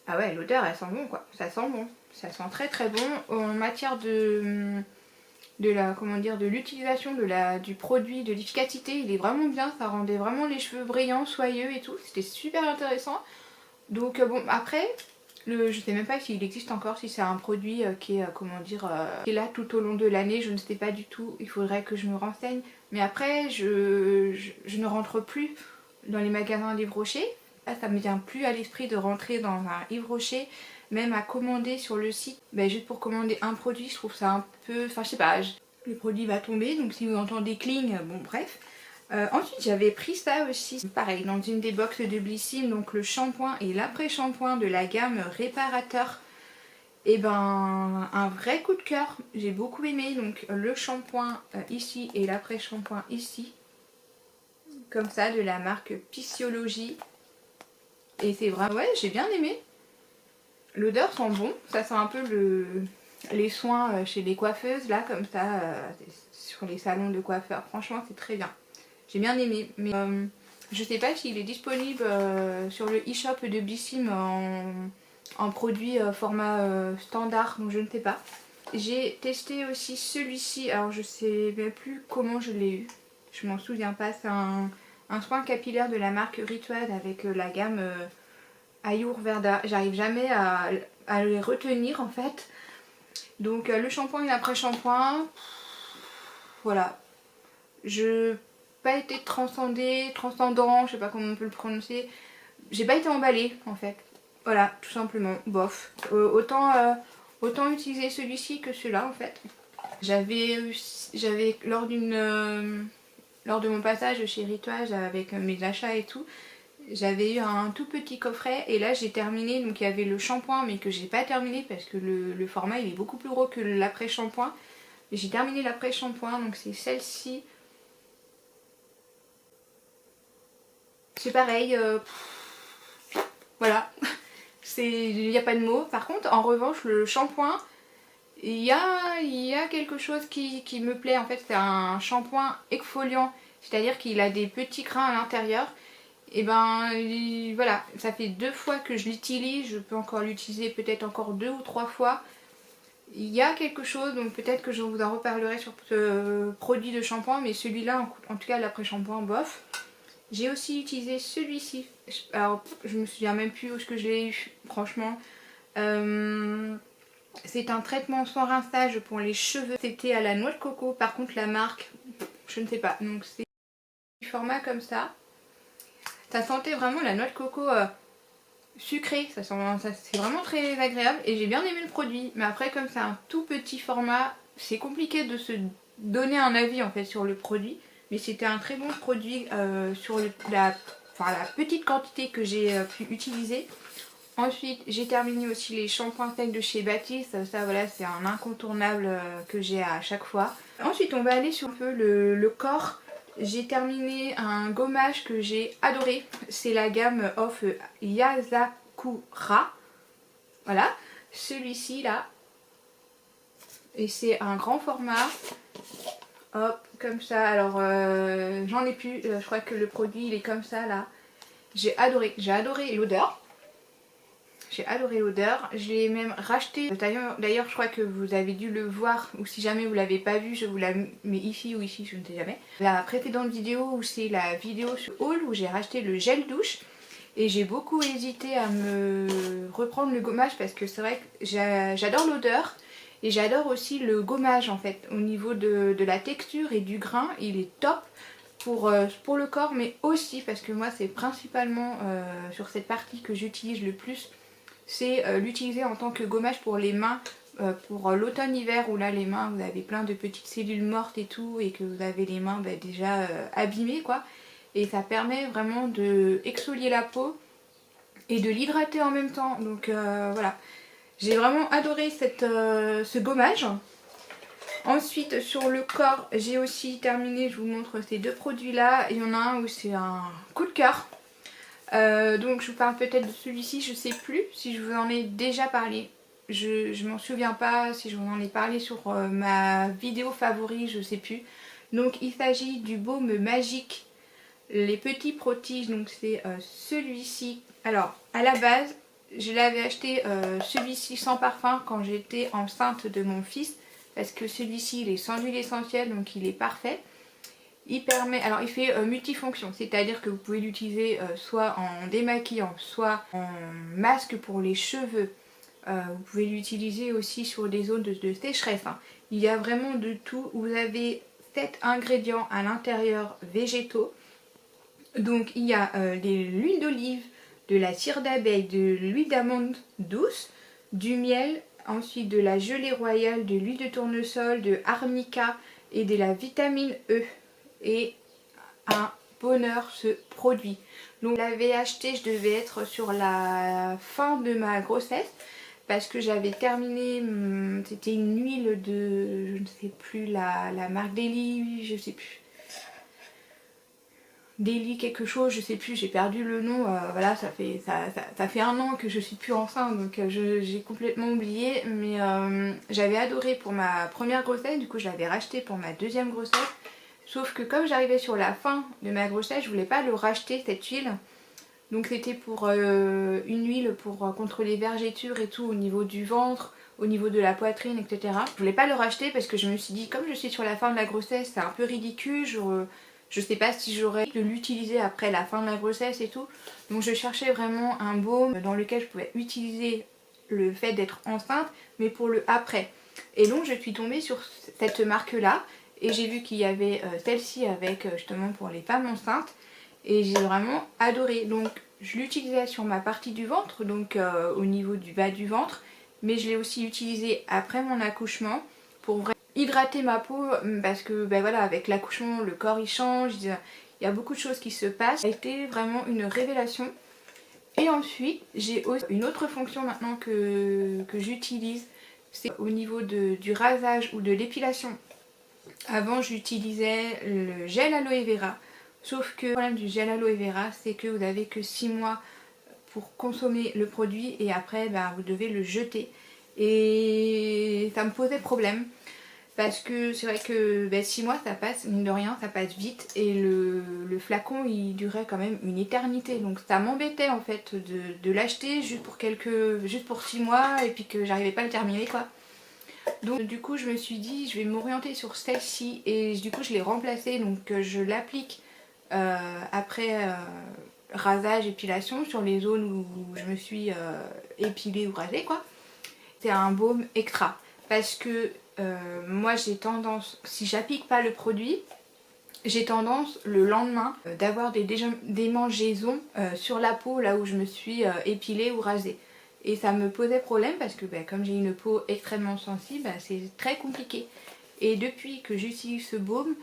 ah ouais l'odeur elle sent bon quoi, ça sent bon. Ça sent très très bon. En matière de l'utilisation du produit, de l'efficacité, il est vraiment bien, ça rendait vraiment les cheveux brillants, soyeux et tout, c'était super intéressant. Donc bon après, je sais même pas s'il existe encore, si c'est un produit qui est qui est là tout au long de l'année, je ne sais pas du tout, il faudrait que je me renseigne. Mais après je ne rentre plus dans les magasins d'Yves Rocher, ça me vient plus à l'esprit de rentrer dans un Yves Rocher. Même à commander sur le site, juste pour commander un produit, je trouve ça un peu... Enfin, je sais pas, le produit va tomber, donc si vous entendez cling, bon bref. Ensuite, j'avais pris ça aussi, pareil, dans une des box de Blissim, donc le shampoing et l'après-shampoing de la gamme Réparateur. Et ben, un vrai coup de cœur, j'ai beaucoup aimé, donc le shampoing ici et l'après-shampoing ici. Comme ça, de la marque Physiologie. Et c'est vrai, ouais, j'ai bien aimé. L'odeur sent bon, ça sent un peu les soins chez les coiffeuses, là, comme ça, sur les salons de coiffeurs. Franchement, c'est très bien. J'ai bien aimé, mais je sais pas s'il est disponible sur le e-shop de Blissim en produit format standard, donc je ne sais pas. J'ai testé aussi celui-ci, alors je sais même plus comment je l'ai eu. Je m'en souviens pas, c'est un soin capillaire de la marque Ritual avec la gamme... Ayurveda, j'arrive jamais à les retenir en fait. Donc le shampoing et l'après-shampoing, voilà. Je n'ai pas été transcendant, je sais pas comment on peut le prononcer. J'ai pas été emballée en fait. Voilà, tout simplement, bof. Autant utiliser celui-ci que celui-là en fait. J'avais lors de mon passage chez Rituage avec mes achats et tout, j'avais eu un tout petit coffret et là j'ai terminé, donc il y avait le shampoing mais que j'ai pas terminé parce que le format il est beaucoup plus gros que l'après-shampoing. J'ai terminé l'après-shampoing, donc c'est celle-ci. C'est pareil, voilà, il n'y a pas de mots. Par contre en revanche le shampoing, il y a quelque chose qui me plaît en fait, c'est un shampoing exfoliant, c'est-à-dire qu'il a des petits grains à l'intérieur. Et ben voilà, ça fait 2 fois que je l'utilise, je peux encore l'utiliser peut-être encore 2 ou 3 fois. Il y a quelque chose, donc peut-être que je vous en reparlerai sur ce produit de shampoing, mais celui-là, en tout cas l'après-shampoing, bof. J'ai aussi utilisé celui-ci, alors je me souviens même plus où est-ce que je l'ai eu, franchement. C'est un traitement sans rinçage pour les cheveux. C'était à la noix de coco. Par contre la marque, je ne sais pas. Donc c'est du format comme ça. Ça sentait vraiment la noix de coco sucrée. Ça c'est vraiment très agréable. Et j'ai bien aimé le produit. Mais après comme c'est un tout petit format, c'est compliqué de se donner un avis en fait sur le produit. Mais c'était un très bon produit sur la petite quantité que j'ai pu utiliser. Ensuite, j'ai terminé aussi les shampoings secs de chez Baptiste. Ça voilà, c'est un incontournable que j'ai à chaque fois. Ensuite, on va aller sur un peu le corps. J'ai terminé un gommage que j'ai adoré. C'est la gamme Off Yazakura. Voilà, celui-ci là. Et c'est un grand format. Hop, comme ça. Alors, j'en ai plus. Je crois que le produit, il est comme ça là. J'ai adoré l'odeur. J'ai adoré l'odeur, je l'ai même racheté. D'ailleurs je crois que vous avez dû le voir, ou si jamais vous l'avez pas vu, je vous la mets ici ou ici, je ne sais jamais. La précédente vidéo, où c'est la vidéo sur Haul, où j'ai racheté le gel douche. Et j'ai beaucoup hésité à me reprendre le gommage parce que c'est vrai que j'adore l'odeur. Et j'adore aussi le gommage en fait, au niveau de la texture et du grain, il est top. Pour le corps, mais aussi parce que moi c'est principalement sur cette partie que j'utilise le plus, c'est l'utiliser en tant que gommage pour les mains, pour l'automne-hiver où là les mains vous avez plein de petites cellules mortes et tout et que vous avez les mains déjà abîmées quoi. Et ça permet vraiment de exfolier la peau et de l'hydrater en même temps. Donc voilà, j'ai vraiment adoré ce gommage. Ensuite sur le corps j'ai aussi terminé, je vous montre ces deux produits là. Il y en a un où c'est un coup de cœur. Donc je vous parle peut-être de celui-ci, je sais plus si je vous en ai déjà parlé. Je m'en souviens pas si je vous en ai parlé sur ma vidéo favori, je sais plus. Donc il s'agit du baume magique, les petits protiges, donc c'est celui-ci. Alors à la base je l'avais acheté celui-ci sans parfum quand j'étais enceinte de mon fils. Parce que celui-ci il est sans huile essentielle donc il est parfait. Il permet, alors il fait multifonction, c'est-à-dire que vous pouvez l'utiliser soit en démaquillant, soit en masque pour les cheveux. Vous pouvez l'utiliser aussi sur des zones de sécheresse. Hein. Il y a vraiment de tout. Vous avez 7 ingrédients à l'intérieur végétaux. Donc il y a de l'huile d'olive, de la cire d'abeille, de l'huile d'amande douce, du miel, ensuite de la gelée royale, de l'huile de tournesol, de arnica et de la vitamine E. Et un bonheur ce produit. Donc je l'avais acheté, je devais être sur la fin de ma grossesse parce que j'avais terminé, c'était une huile de, je ne sais plus, la marque Daily, je sais plus. Daily quelque chose, je sais plus, j'ai perdu le nom, voilà, ça fait un an que je suis plus enceinte, donc j'ai complètement oublié, mais j'avais adoré pour ma première grossesse, du coup je l'avais racheté pour ma deuxième grossesse. Sauf que comme j'arrivais sur la fin de ma grossesse, je voulais pas le racheter cette huile. Donc c'était pour une huile pour contre les vergetures et tout au niveau du ventre, au niveau de la poitrine, etc. Je voulais pas le racheter parce que je me suis dit comme je suis sur la fin de la grossesse, c'est un peu ridicule. Je sais pas si j'aurais de l'utiliser après la fin de la grossesse et tout. Donc je cherchais vraiment un baume dans lequel je pouvais utiliser le fait d'être enceinte, mais pour le après. Et donc je suis tombée sur cette marque là. Et j'ai vu qu'il y avait celle-ci avec justement pour les femmes enceintes. Et j'ai vraiment adoré. Donc je l'utilisais sur ma partie du ventre, donc au niveau du bas du ventre. Mais je l'ai aussi utilisé après mon accouchement pour vraiment hydrater ma peau. Parce que ben voilà, avec l'accouchement, le corps il change. Il y a beaucoup de choses qui se passent. Ça a été vraiment une révélation. Et ensuite, j'ai aussi une autre fonction maintenant que j'utilise. C'est au niveau du rasage ou de l'épilation. Avant j'utilisais le gel aloe vera, sauf que le problème du gel aloe vera c'est que vous n'avez que 6 mois pour consommer le produit et après vous devez le jeter. Et ça me posait problème parce que c'est vrai que 6 mois ça passe, mine de rien ça passe vite et le flacon il durait quand même une éternité. Donc ça m'embêtait en fait de l'acheter juste pour 6 mois et puis que j'arrivais pas à le terminer quoi. Donc du coup je me suis dit je vais m'orienter sur celle-ci et du coup je l'ai remplacée, donc je l'applique après rasage, épilation sur les zones où je me suis épilée ou rasée quoi. c'est un baume extra. Parce que moi j'ai tendance, si j'applique pas le produit, j'ai tendance le lendemain d'avoir des démangeaisons sur la peau là où je me suis épilée ou rasée. Et ça me posait problème parce que comme j'ai une peau extrêmement sensible, c'est très compliqué. Et depuis que j'utilise ce baume,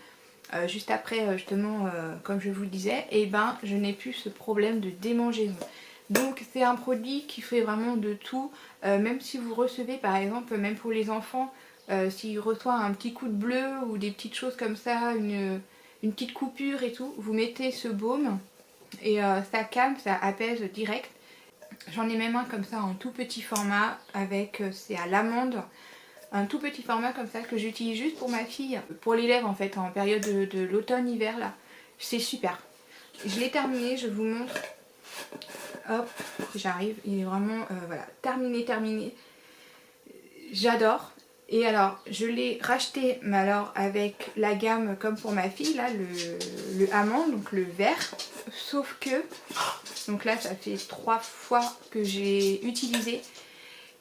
juste après justement comme je vous le disais, et je n'ai plus ce problème de démangeaison. Donc c'est un produit qui fait vraiment de tout, même si vous recevez par exemple, même pour les enfants, s'ils reçoivent un petit coup de bleu ou des petites choses comme ça, une petite coupure et tout, vous mettez ce baume et ça calme, ça apaise direct. J'en ai même un comme ça en tout petit format avec, c'est à l'amande, un tout petit format comme ça que j'utilise juste pour ma fille, pour les lèvres en fait, en période de l'automne-hiver là. C'est super. Je l'ai terminé, je vous montre. Hop, j'arrive, il est vraiment, voilà, terminé. J'adore. Et alors, je l'ai racheté, mais alors avec la gamme comme pour ma fille, là, le amande, donc le vert. Sauf que, donc là, ça fait 3 fois que j'ai utilisé.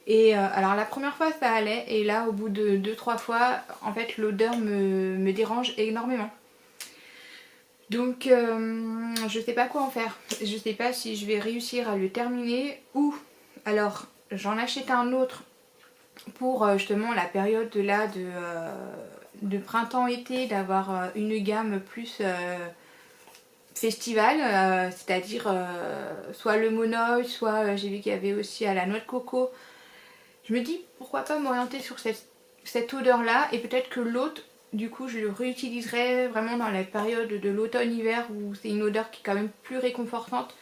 Et alors la première fois ça allait, et là au bout de 2-3 fois, en fait l'odeur me dérange énormément. Donc je sais pas quoi en faire. Je sais pas si je vais réussir à le terminer ou alors j'en achète un autre pour justement la période là de printemps-été, d'avoir une gamme plus festival, c'est-à-dire soit le monoï, soit j'ai vu qu'il y avait aussi à la noix de coco. Je me dis pourquoi pas m'orienter sur cette odeur là, et peut-être que l'autre du coup je le réutiliserai vraiment dans la période de l'automne-hiver où c'est une odeur qui est quand même plus réconfortante.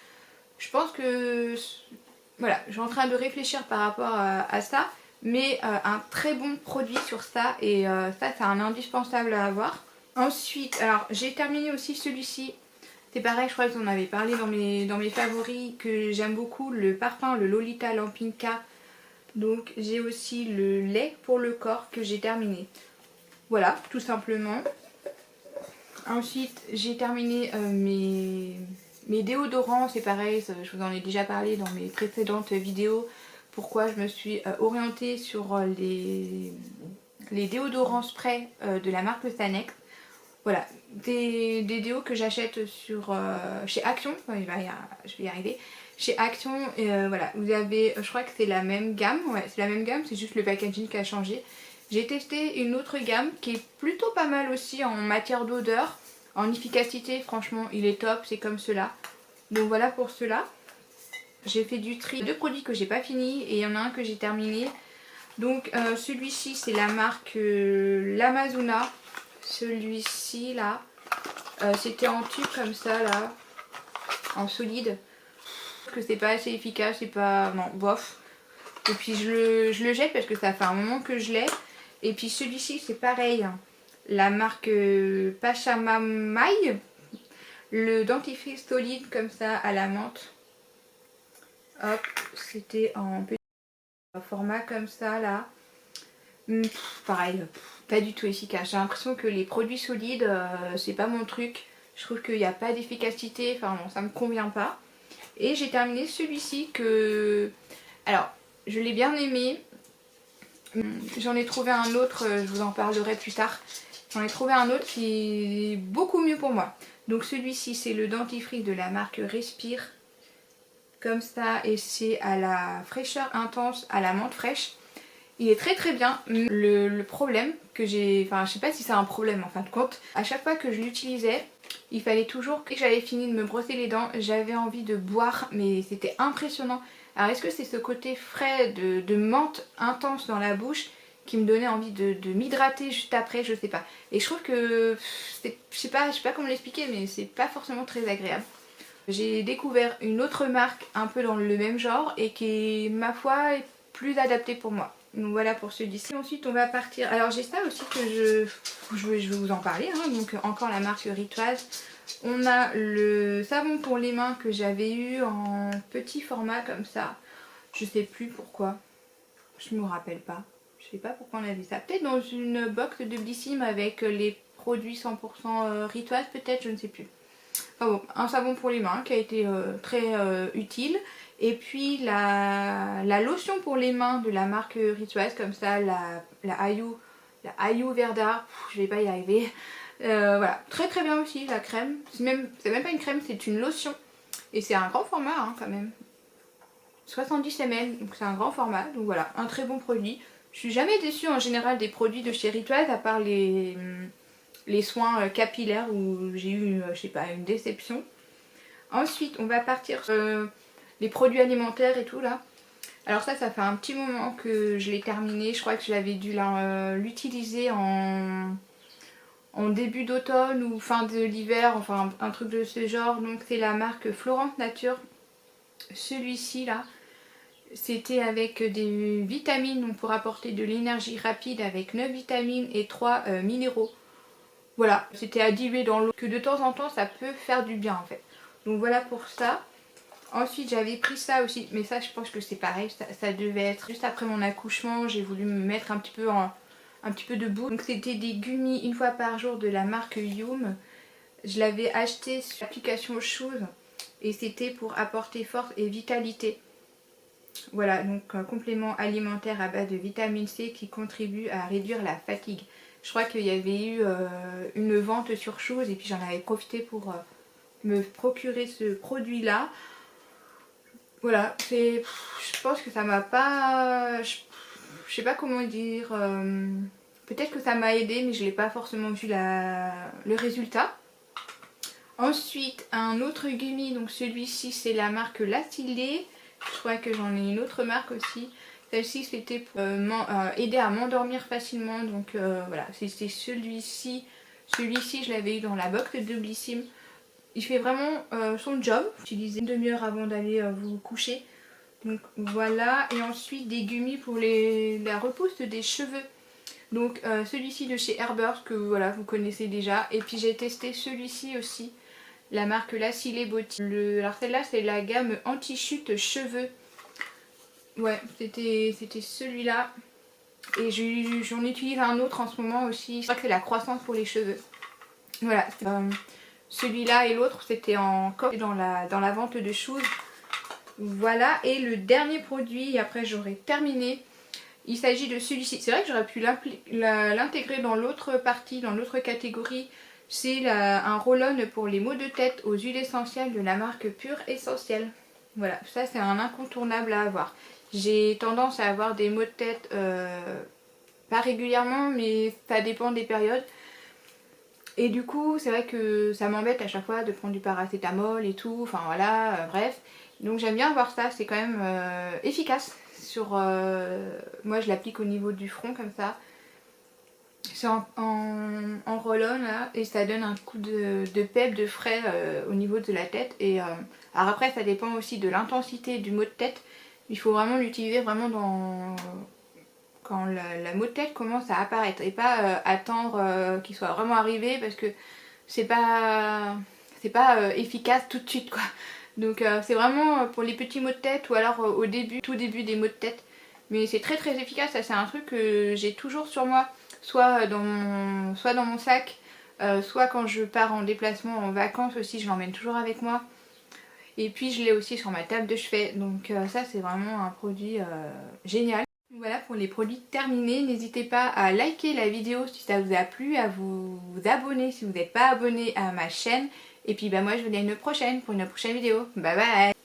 Je pense que voilà, je suis en train de réfléchir par rapport à ça, mais un très bon produit sur ça, et ça c'est un indispensable à avoir. Ensuite, alors j'ai terminé aussi celui-ci. C'est pareil, je crois que vous en avez parlé dans mes favoris, que j'aime beaucoup, le parfum, le Lolita Lampinka. Donc j'ai aussi le lait pour le corps que j'ai terminé. Voilà, tout simplement. Ensuite, j'ai terminé mes déodorants. C'est pareil, je vous en ai déjà parlé dans mes précédentes vidéos. Pourquoi je me suis orientée sur les déodorants spray de la marque Sanex. Voilà, des déos que j'achète sur chez Action, je vais y arriver. Chez Action, voilà, vous avez, je crois que c'est la même gamme, ouais, c'est la même gamme, c'est juste le packaging qui a changé. J'ai testé une autre gamme qui est plutôt pas mal aussi en matière d'odeur, en efficacité, franchement, il est top, c'est comme cela. Donc voilà pour cela. J'ai fait du tri, 2 produits que j'ai pas fini et il y en a un que j'ai terminé. Donc celui-ci, c'est la marque l'Amazona. Celui-ci là, c'était en tube comme ça là, en solide. Que c'est pas assez efficace, c'est pas, non, bof. Et puis je le jette parce que ça fait un moment que je l'ai. Et puis celui-ci c'est pareil, la marque Pachamamaï, le dentifrice solide comme ça à la menthe. Hop, c'était en petit format comme ça là. Pareil, pas du tout efficace. J'ai l'impression que les produits solides, c'est pas mon truc. Je trouve qu'il n'y a pas d'efficacité, enfin bon, ça me convient pas. Et j'ai terminé celui-ci que... Alors, je l'ai bien aimé. J'en ai trouvé un autre, je vous en parlerai plus tard. J'en ai trouvé un autre qui est beaucoup mieux pour moi. Donc celui-ci, c'est le dentifrice de la marque Respire. Comme ça, et c'est à la fraîcheur intense, à la menthe fraîche. Il est très très bien. Le problème que j'ai, enfin je sais pas si c'est un problème en fin de compte, à chaque fois que je l'utilisais, il fallait toujours que j'avais fini de me brosser les dents, j'avais envie de boire, mais c'était impressionnant. Alors est-ce que c'est ce côté frais de menthe intense dans la bouche qui me donnait envie de m'hydrater juste après, je sais pas. Et je trouve que, je sais pas comment l'expliquer, mais c'est pas forcément très agréable. J'ai découvert une autre marque un peu dans le même genre et qui, ma foi, est plus adaptée pour moi. Donc voilà pour celui-ci. Ensuite on va partir. Alors j'ai ça aussi que je vais vous en parler, hein. Donc encore la marque Rituals. On a le savon pour les mains que j'avais eu en petit format comme ça. Je sais plus pourquoi. Je me rappelle pas. Je sais pas pourquoi on avait ça. Peut-être dans une box de Blissim avec les produits 100% Rituals, peut-être, je ne sais plus. Enfin bon, un savon pour les mains qui a été très utile. Et puis la lotion pour les mains de la marque Rituals, comme ça, la Ayu Verda, je vais pas y arriver. Voilà, très très bien aussi la crème. C'est même pas une crème, c'est une lotion. Et c'est un grand format hein, quand même. 70 ml, donc c'est un grand format. Donc voilà, un très bon produit. Je suis jamais déçue en général des produits de chez Rituals, à part les soins capillaires où j'ai eu, je sais pas, une déception. Ensuite, on va partir sur les produits alimentaires et tout là. Alors ça fait un petit moment que je l'ai terminé. Je crois que je l'avais dû l'utiliser en début d'automne ou fin de l'hiver, enfin un truc de ce genre. Donc c'est la marque Florence Nature. Celui-ci là, c'était avec des vitamines donc pour apporter de l'énergie rapide avec 9 vitamines et 3 minéraux. Voilà, c'était à diluer dans l'eau, que de temps en temps ça peut faire du bien en fait. Donc voilà pour ça. Ensuite j'avais pris ça aussi, mais ça je pense que c'est pareil, ça devait être juste après mon accouchement, j'ai voulu me mettre un petit peu de boue. Donc c'était des gummies une fois par jour de la marque Youm. Je l'avais acheté sur l'application Chose et c'était pour apporter force et vitalité. Voilà, donc un complément alimentaire à base de vitamine C qui contribue à réduire la fatigue. Je crois qu'il y avait eu une vente sur Chose et puis j'en avais profité pour me procurer ce produit là. Voilà, je pense que ça m'a pas... Je sais pas comment dire... Peut-être que ça m'a aidé mais je n'ai pas forcément vu le résultat. Ensuite, un autre gummy, donc celui-ci c'est la marque Lacylée. Je crois que j'en ai une autre marque aussi. Celle-ci c'était pour aider à m'endormir facilement. Donc voilà, c'était celui-ci. Celui-ci je l'avais eu dans la box de Blissim. Il fait vraiment son job. Utilisez une demi-heure avant d'aller vous coucher. Donc voilà. Et ensuite des gummies pour la repousse des cheveux. Donc celui-ci de chez Herbers que voilà vous connaissez déjà. Et puis j'ai testé celui-ci aussi. La marque Lacylée Beauty. Alors celle-là c'est la gamme anti-chute cheveux. Ouais, c'était celui-là. Et j'en utilise un autre en ce moment aussi. Je crois que c'est la croissance pour les cheveux. Voilà, celui-là et l'autre c'était en coque dans la vente de Chose. Voilà, et le dernier produit, et après j'aurai terminé. Il s'agit de celui-ci. C'est vrai que j'aurais pu l'intégrer dans l'autre partie, dans l'autre catégorie. C'est un roll-on pour les maux de tête aux huiles essentielles de la marque Pure Essentielle. Voilà, ça c'est un incontournable à avoir. J'ai tendance à avoir des maux de tête, pas régulièrement, mais ça dépend des périodes. Et du coup, c'est vrai que ça m'embête à chaque fois de prendre du paracétamol et tout, enfin voilà, bref. Donc j'aime bien avoir ça, c'est quand même efficace. Moi je l'applique au niveau du front comme ça. C'est en roll-on là et ça donne un coup de pep, de frais au niveau de la tête. Et alors après ça dépend aussi de l'intensité du maux de tête. Il faut vraiment l'utiliser vraiment quand la maux de tête commence à apparaître et pas attendre qu'il soit vraiment arrivé parce que c'est pas efficace tout de suite quoi. Donc c'est vraiment pour les petits maux de tête ou alors tout début des maux de tête. Mais c'est très très efficace, ça c'est un truc que j'ai toujours sur moi. Soit dans mon sac, soit quand je pars en déplacement, en vacances aussi, je l'emmène toujours avec moi. Et puis je l'ai aussi sur ma table de chevet, donc ça c'est vraiment un produit génial. Voilà pour les produits terminés, n'hésitez pas à liker la vidéo si ça vous a plu, à vous abonner si vous n'êtes pas abonné à ma chaîne. Et puis bah moi je vous dis à une prochaine pour une prochaine vidéo. Bye bye.